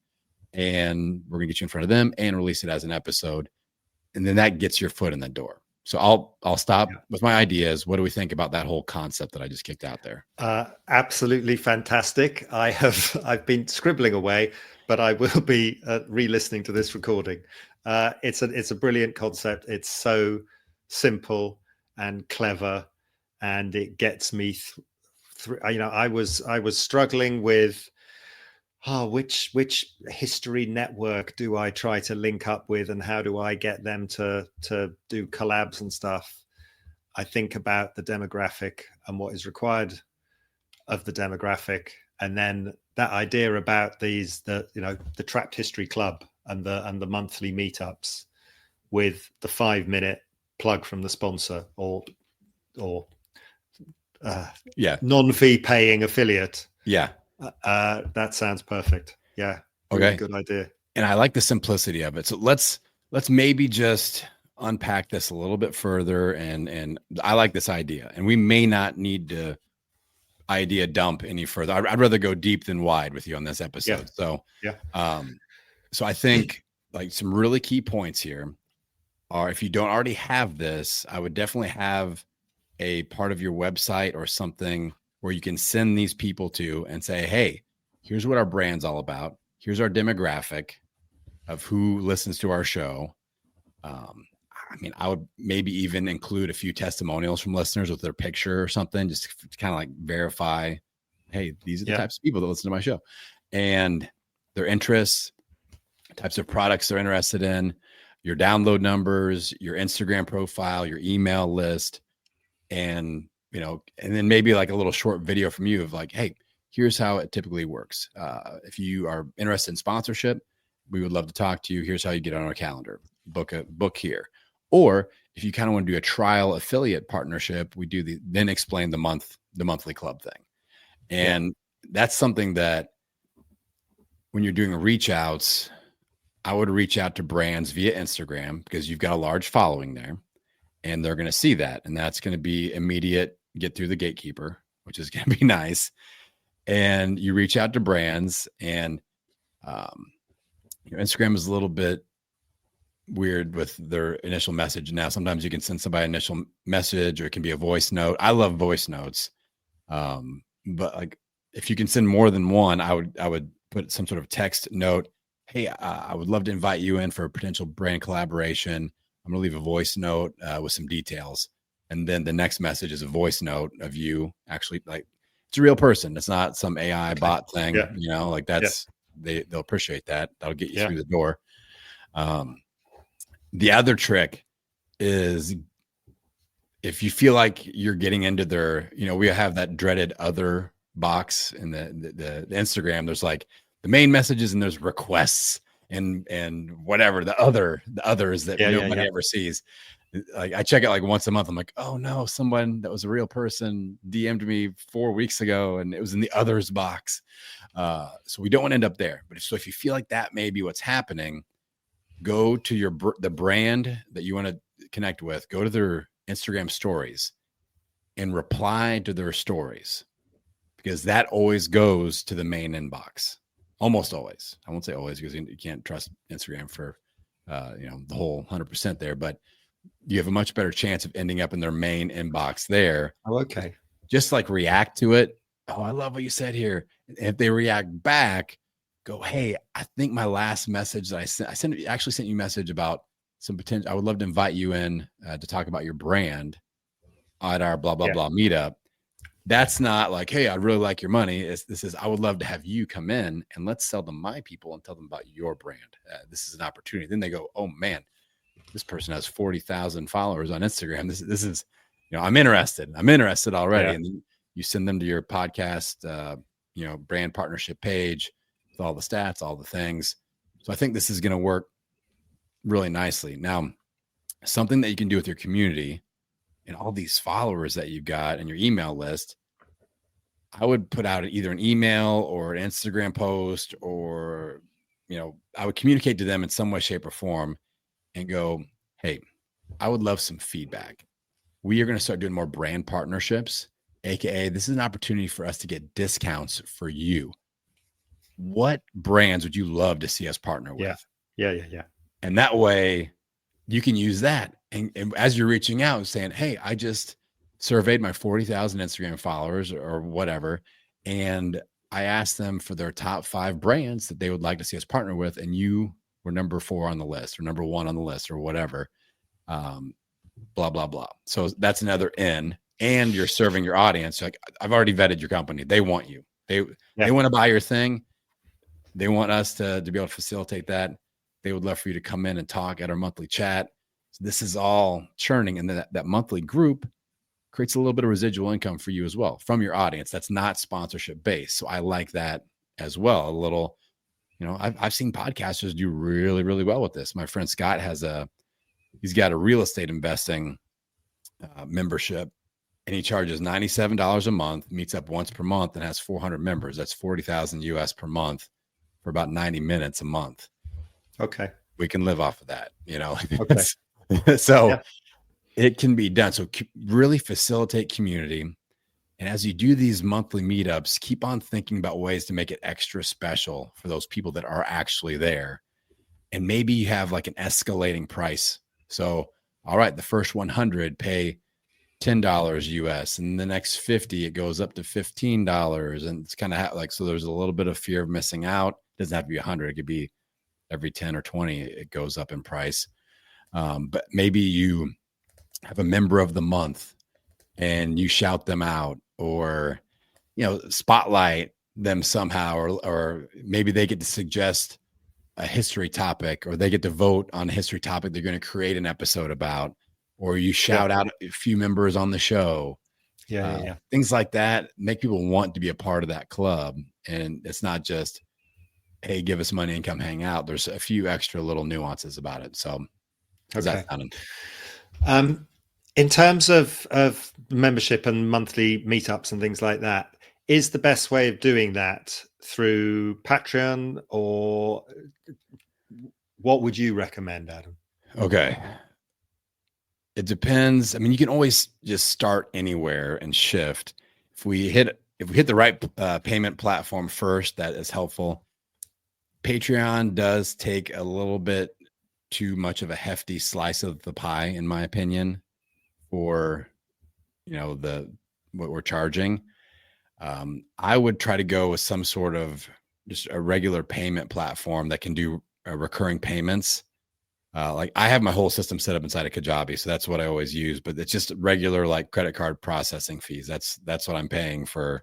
And we're going to get you in front of them and release it as an episode. And then that gets your foot in the door. So I'll stop with my ideas. What do we think about that whole concept that I just kicked out there? Absolutely fantastic. I've been scribbling away, but I will be re-listening to this recording. It's a brilliant concept. It's so simple and clever, and it gets me through. I was struggling with, which history network do I try to link up with, and how do I get them to do collabs and stuff? I think about the demographic and what is required of the demographic, and then that idea about the Trapped History Club and the monthly meetups with the 5-minute plug from the sponsor or non-fee paying affiliate. Yeah. That sounds perfect. Yeah. Really Okay. good idea. And I like the simplicity of it. So let's maybe just unpack this a little bit further. And I like this idea. And we may not need to idea dump any further. I'd rather go deep than wide with you on this episode. Yeah. So I think like some really key points here are, if you don't already have this, I would definitely have a part of your website or something where you can send these people to and say, hey, here's what our brand's all about. Here's our demographic of who listens to our show. I mean, I would maybe even include a few testimonials from listeners with their picture or something, just to kind of like verify, hey, these are the types of people that listen to my show and their interests, types of products they're interested in, your download numbers, your Instagram profile, your email list, and, you know, and then maybe like a little short video from you of like, hey, here's how it typically works. If you are interested in sponsorship, we would love to talk to you. Here's how you get on our calendar. Book here. Or if you kind of want to do a trial affiliate partnership, we do then explain the monthly club thing. And that's something that when you're doing reach outs, I would reach out to brands via Instagram, because you've got a large following there and they're going to see that. And that's going to be immediate, get through the gatekeeper, which is going to be nice. And you reach out to brands, and Instagram is a little bit weird with their initial message. Now, sometimes you can send somebody an initial message, or it can be a voice note. I love voice notes. But like, if you can send more than one, I would put some sort of text note. Hey, I would love to invite you in for a potential brand collaboration. I'm going to leave a voice note with some details. And then the next message is a voice note of you actually, like, it's a real person. It's not some AI bot thing, you know, like that's, they'll appreciate that. That'll get you through the door. The other trick is, if you feel like you're getting into their, you know, we have that dreaded other box in the Instagram. There's like the main messages, and there's requests and whatever, the others that nobody ever sees. Like, I check it like once a month. I'm like, oh no, someone that was a real person DM'd me 4 weeks ago, and it was in the others box. So we don't want to end up there. But if you feel like that may be what's happening, go to the brand that you want to connect with, go to their Instagram stories and reply to their stories, because that always goes to the main inbox. Almost always. I won't say always, because you can't trust Instagram for, the whole 100% there, but you have a much better chance of ending up in their main inbox there. Oh, okay. Just like react to it. Oh, I love what you said here. And if they react back, go, hey, I think my last message that I actually sent you a message about some potential. I would love to invite you in to talk about your brand at our blah, blah, blah meetup. That's not like, hey, I'd really like your money. This is, I would love to have you come in and let's sell them my people and tell them about your brand. This is an opportunity. Then they go, oh man, this person has 40,000 followers on Instagram. This is, I'm interested already. And then you send them to your podcast, brand partnership page with all the stats, all the things. So I think this is going to work really nicely. Now, something that you can do with your community and all these followers that you've got and your email list, I would put out either an email or an Instagram post, or, I would communicate to them in some way, shape, or form and go, hey, I would love some feedback. We are going to start doing more brand partnerships, AKA this is an opportunity for us to get discounts for you. What brands would you love to see us partner with? Yeah. And that way you can use that. And as you're reaching out saying, hey, I just surveyed my 40,000 Instagram followers or whatever, and I asked them for their top 5 brands that they would like to see us partner with. And you were number 4 on the list, or number 1 on the list, or whatever, blah, blah, blah. So that's another in, and you're serving your audience. Like, I've already vetted your company. They want you. They want to buy your thing. They want us to be able to facilitate that. They would love for you to come in and talk at our monthly chat. So this is all churning. And then that monthly group creates a little bit of residual income for you as well from your audience. That's not sponsorship based. So I like that as well. A little, I've seen podcasters do really, really well with this. My friend Scott he's got a real estate investing membership. and he charges $97 a month, meets up once per month, and has 400 members. That's 40,000 US per month for about 90 minutes a month. Okay. We can live off of that, you know. Okay. So Yeah. it can be done. So really facilitate community. And as you do these monthly meetups, keep on thinking about ways to make it extra special for those people that are actually there. And maybe you have like an escalating price. So, all right, the first 100 pay $10 US, and the next 50 it goes up to $15, and it's kind of like, so there's a little bit of fear of missing out. It doesn't have to be 100, it could be every 10 or 20 it goes up in price. But maybe you have a member of the month and you shout them out, or spotlight them somehow, or maybe they get to suggest a history topic, or they get to vote on a history topic they're going to create an episode about, or you shout out a few members on the show. Things like that make people want to be a part of that club. And it's not just, hey, give us money and come hang out. There's a few extra little nuances about it. So how's that sounding? In terms of membership and monthly meetups and things like that, is the best way of doing that through Patreon, or what would you recommend, Adam? Okay. It depends. I mean, you can always just start anywhere and shift. If we hit the right payment platform first, that is helpful. Patreon does take a little bit too much of a hefty slice of the pie, in my opinion, for what we're charging. I would try to go with some sort of just a regular payment platform that can do recurring payments. Like I have my whole system set up inside of Kajabi, so that's what I always use. But it's just regular like credit card processing fees. That's what I'm paying for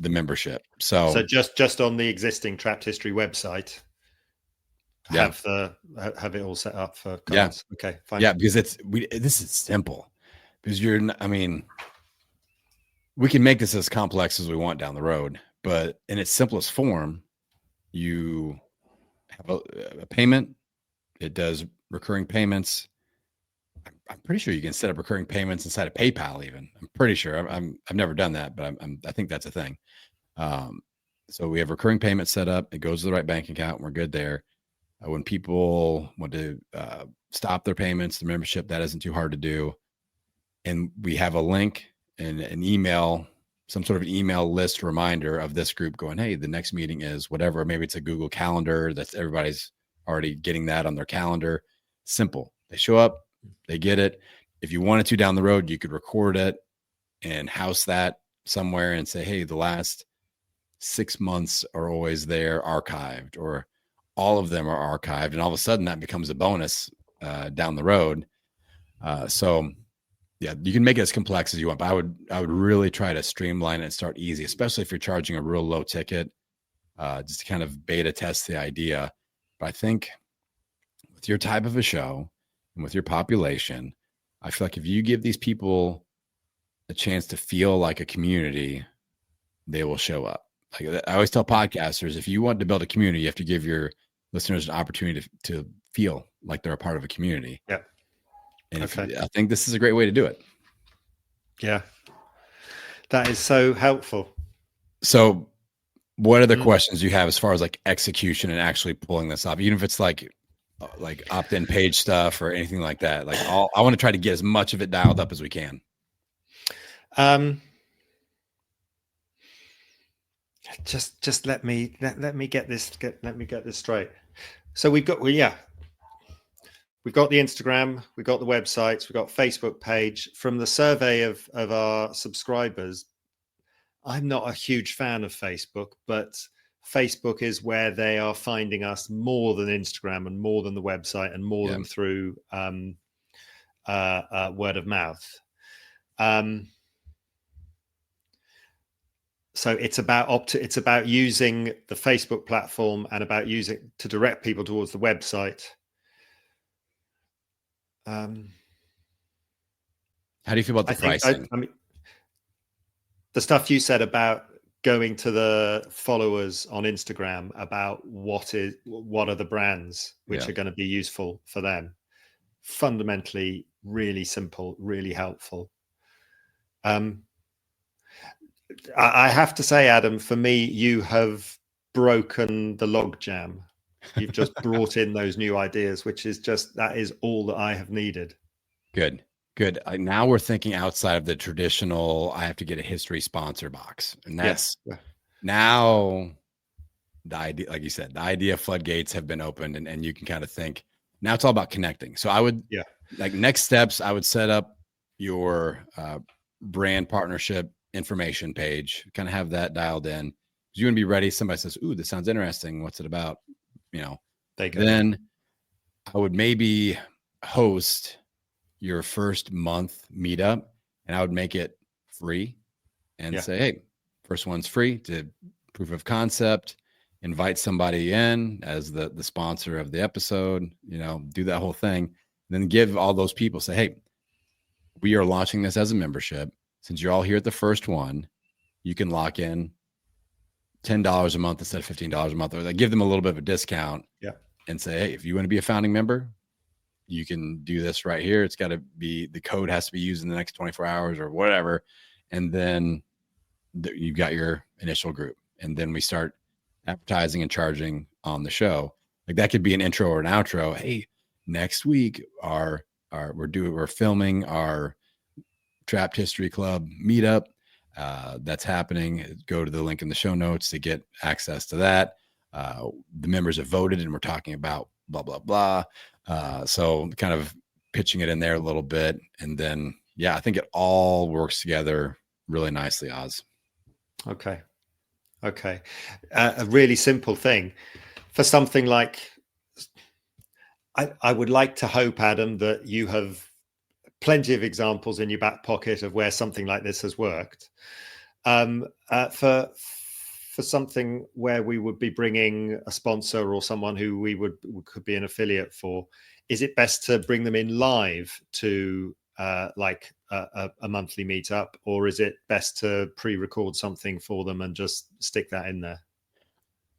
the membership. So just on the existing Trapped History website, have it all set up for cards. Yeah. Okay, fine. Yeah, because this is simple. Because we can make this as complex as we want down the road, but in its simplest form, you have a payment. It does recurring payments. I'm pretty sure you can set up recurring payments inside of PayPal. Even I'm pretty sure. I've never done that, but I think that's a thing. So we have recurring payments set up. It goes to the right bank account. And we're good there. When people want to stop their payments, the membership, that isn't too hard to do. And we have a link and an email, some sort of an email list reminder of this group going, hey, the next meeting is whatever. Maybe it's a Google Calendar. That's everybody's already getting that on their calendar. Simple. They show up, they get it. If you wanted to down the road, you could record it and house that somewhere and say, hey, the last 6 months are always there archived, or all of them are archived. And all of a sudden that becomes a bonus down the road. So yeah, you can make it as complex as you want, but I would really try to streamline it and start easy, especially if you're charging a real low ticket, just to kind of beta test the idea. But I think with your type of a show and with your population, I feel like if you give these people a chance to feel like a community, they will show up. Like I always tell podcasters, if you want to build a community, you have to give your listeners an opportunity to feel like they're a part of a community. Yeah. And I think this is a great way to do it. Yeah. That is so helpful. So what are the questions you have as far as like execution and actually pulling this off? Even if it's like opt-in page stuff or anything like that. Like I want to try to get as much of it dialed up as we can. Just let me get this straight. So we've got the Instagram, we've got the websites, we've got Facebook page. From the survey of our subscribers, I'm not a huge fan of Facebook, but Facebook is where they are finding us more than Instagram and more than the website and more than through word of mouth. So it's about using the Facebook platform and about using to direct people towards the website. How do you feel about the pricing? I mean, the stuff you said about going to the followers on Instagram about what are the brands which are going to be useful for them. Fundamentally, really simple, really helpful. Um, I have to say, Adam, for me, you have broken the logjam. You've just brought in those new ideas, which is that is all that I have needed. Good. Good. Now we're thinking outside of the traditional, I have to get a history sponsor box. And that's now the idea, like you said, the idea floodgates have been opened, and you can kind of think now it's all about connecting. So I would, like next steps, I would set up your brand partnership information page, kind of have that dialed in. You want to be ready. Somebody says, ooh, this sounds interesting. What's it about? Then I would maybe host your first month meetup, and I would make it free and say, hey, first one's free to proof of concept, invite somebody in as the sponsor of the episode, do that whole thing. Then give all those people, say, hey, we are launching this as a membership. Since you're all here at the first one, you can lock in $10 a month instead of $15 a month, or like give them a little bit of a discount and say, hey, if you want to be a founding member, you can do this right here. It's got to be, the code has to be used in the next 24 hours or whatever. And then you've got your initial group. And then we start advertising and charging on the show. Like that could be an intro or an outro. Hey, next week we're filming our Trapped History Club meetup. That's happening. Go to the link in the show notes to get access to that. The members have voted and we're talking about blah, blah, blah. So kind of pitching it in there a little bit. And then, I think it all works together really nicely, Oz. Okay. A really simple thing for something like, I would like to hope, Adam, that you have plenty of examples in your back pocket of where something like this has worked. For something where we would be bringing a sponsor or someone who we could be an affiliate for, is it best to bring them in live to like a monthly meetup, or is it best to pre-record something for them and just stick that in there?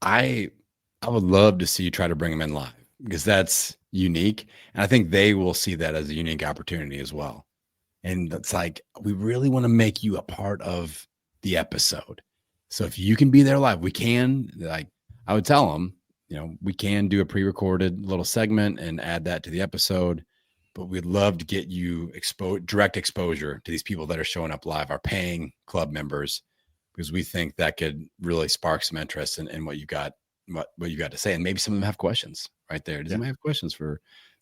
I would love to see you try to bring them in live, because that's unique. And I think they will see that as a unique opportunity as well. And it's like, we really want to make you a part of the episode. So if you can be there live, we can, like, I would tell them, we can do a pre-recorded little segment and add that to the episode, but we'd love to get you direct exposure to these people that are showing up live, our paying club members, because we think that could really spark some interest in what you got, what you got to say. And maybe some of them have questions right there. Does anybody have questions for,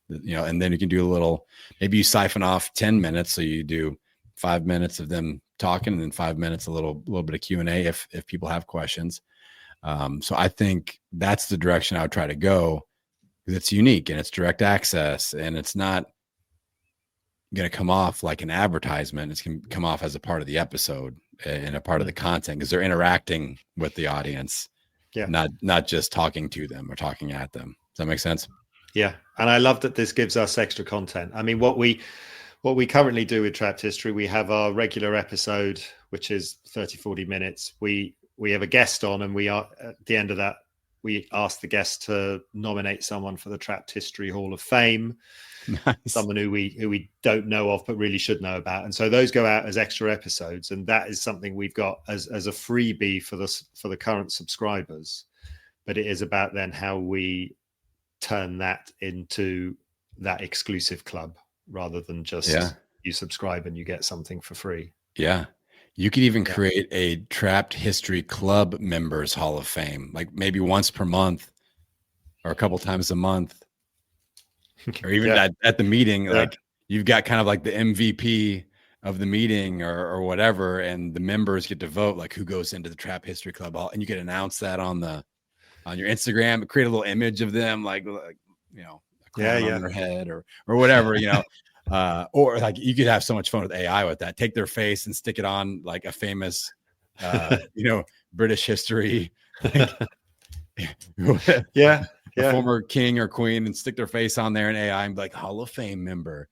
and then you can do a little, maybe you siphon off 10 minutes. So you do 5 minutes of them talking and then 5 minutes, a little bit of Q&A if people have questions. So I think that's the direction I would try to go, because it's unique and it's direct access, and it's not going to come off like an advertisement. It's going to come off as a part of the episode and a part of the content, because they're interacting with the audience, not just talking to them or talking at them. Does that make sense? Yeah. And I love that this gives us extra content. I mean, what we currently do with Trapped History, we have our regular episode, which is 30-40 minutes. We have a guest on, and we are at the end of that, we ask the guest to nominate someone for the Trapped History Hall of Fame. Nice. Someone who we don't know of but really should know about. And so those go out as extra episodes, and that is something we've got as a freebie for the current subscribers. But it is about then how we turn that into that exclusive club, rather than just you subscribe and you get something for free. Yeah. You could even create a Trapped History Club members Hall of Fame, like maybe once per month or a couple times a month, or even at the meeting, like you've got kind of like the MVP of the meeting or whatever, and the members get to vote like who goes into the Trapped History Club Hall, and you could announce that on your Instagram, create a little image of them, like a crown on their head or whatever, or like you could have so much fun with AI with that. Take their face and stick it on like a famous, British history, former king or queen, and stick their face on there in AI and be like Hall of Fame member.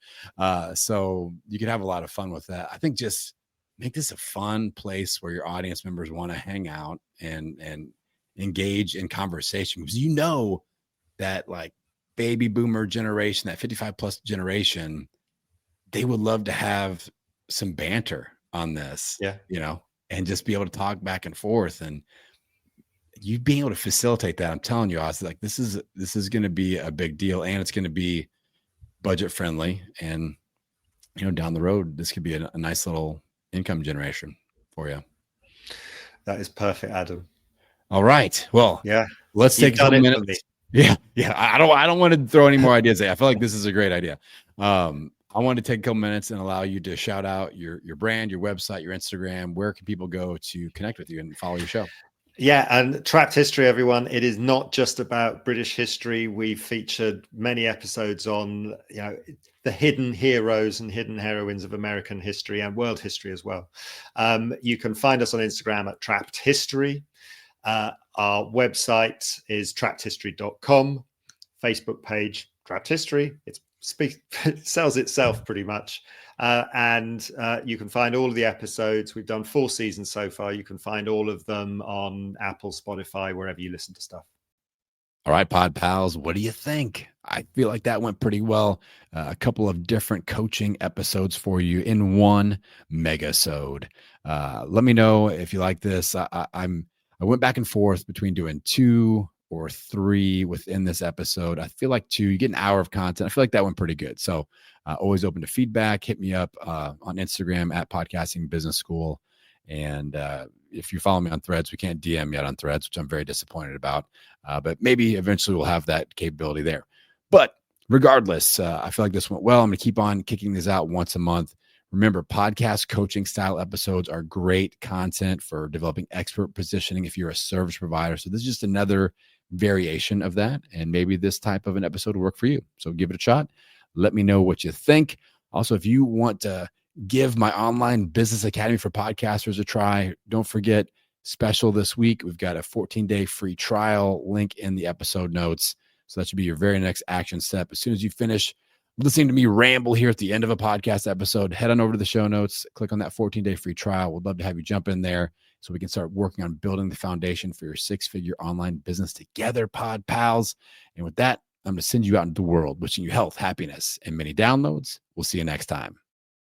So you could have a lot of fun with that. I think just make this a fun place where your audience members want to hang out and engage in conversation, because that like baby boomer generation, that 55 plus generation, they would love to have some banter on this, Yeah. and just be able to talk back and forth, and you being able to facilitate that. I'm telling you, I was like, this is going to be a big deal, and it's going to be budget friendly, and down the road, this could be a nice little income generation for you. That is perfect, Adam. All right. Well, yeah, let's take a couple minutes. Yeah. I don't want to throw any more ideas. I feel like this is a great idea. I want to take a couple minutes and allow you to shout out your brand, your website, your Instagram. Where can people go to connect with you and follow your show? Yeah, and Trapped History, everyone. It is not just about British history. We've featured many episodes on, the hidden heroes and hidden heroines of American history and world history as well. You can find us on Instagram at Trapped History. Our website is trappedhistory.com. Facebook page, Trapped History. It sells itself pretty much. And you can find all of the episodes. We've done 4 seasons so far. You can find all of them on Apple, Spotify, wherever you listen to stuff. All right, Pod Pals, what do you think? I feel like that went pretty well. A couple of different coaching episodes for you in one mega-sode. Let me know if you like this. I went back and forth between doing 2 or 3 within this episode. I feel like 2, you get an hour of content. I feel like that went pretty good. So always open to feedback. Hit me up on Instagram at Podcasting Business School. And if you follow me on Threads, we can't DM yet on Threads, which I'm very disappointed about. But maybe eventually we'll have that capability there. But regardless, I feel like this went well. I'm going to keep on kicking these out once a month. Remember, podcast coaching style episodes are great content for developing expert positioning if you're a service provider. So this is just another variation of that. And maybe this type of an episode will work for you. So give it a shot. Let me know what you think. Also, if you want to give my online business academy for podcasters a try, don't forget, special this week. We've got a 14-day free trial link in the episode notes. So that should be your very next action step. As soon as you finish listening to me ramble here at the end of a podcast episode, head on over to the show notes, click on that 14-day free trial. We'd love to have you jump in there so we can start working on building the foundation for your 6-figure online business together, Pod Pals. And with that, I'm going to send you out into the world, wishing you health, happiness, and many downloads. We'll see you next time.